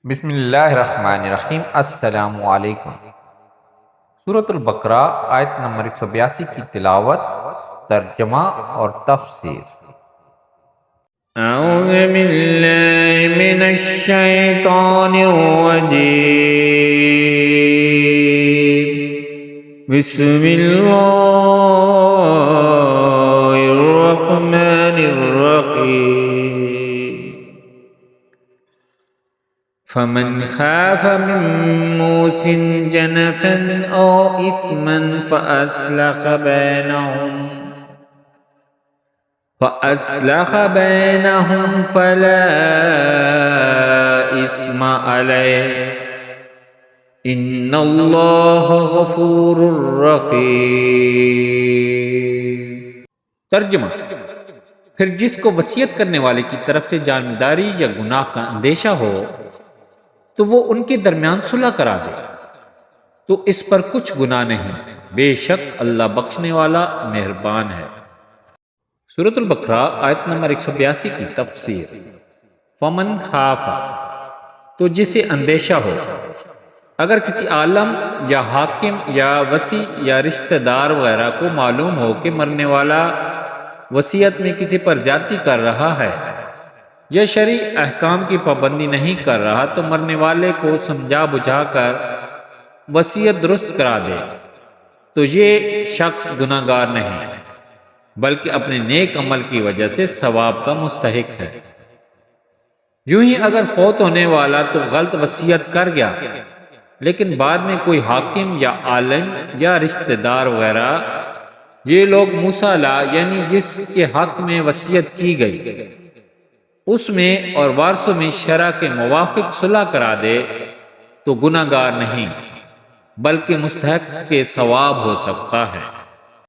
بسم اللہ الرحمن الرحیم۔ السلام علیکم۔ سورۃ البقرہ آیت نمبر 182 کی تلاوت، ترجمہ اور تفسیر۔ اعوذ باللہ من الشیطان الرجیم، بسم اللہ الرحمن الرحیم۔ فمن خاف من موص جنفا او اثما فأصلح بینہم فلا اثم علیہ ان اللہ غفور رحیم۔ ترجمہ: پھر جس کو وصیت کرنے والے کی طرف سے جانبداری یا گناہ کا اندیشہ ہو تو وہ ان کے درمیان صلح کرا دے، تو اس پر کچھ گناہ نہیں، بے شک اللہ بخشنے والا مہربان ہے۔ سورۃ البقرہ آیت نمبر 182 کی تفسیر۔ فمن خاف، تو جسے اندیشہ ہو، اگر کسی عالم یا حاکم یا وصی یا رشتہ دار وغیرہ کو معلوم ہو کہ مرنے والا وصیت میں کسی پر زیادتی کر رہا ہے یا شرعی احکام کی پابندی نہیں کر رہا، تو مرنے والے کو سمجھا بجھا کر وصیت درست کرا دے تو یہ شخص گناہ گار نہیں، بلکہ اپنے نیک عمل کی وجہ سے ثواب کا مستحق ہے۔ یوں ہی اگر فوت ہونے والا تو غلط وصیت کر گیا، لیکن بعد میں کوئی حاکم یا عالم یا رشتہ دار وغیرہ، یہ لوگ مصالحہ یعنی جس کے حق میں وصیت کی گئی اس میں اور وارثوں میں شرع کے موافق صلح کرا دے تو گناہ گار نہیں، بلکہ مستحق کے ثواب ہو سکتا ہے۔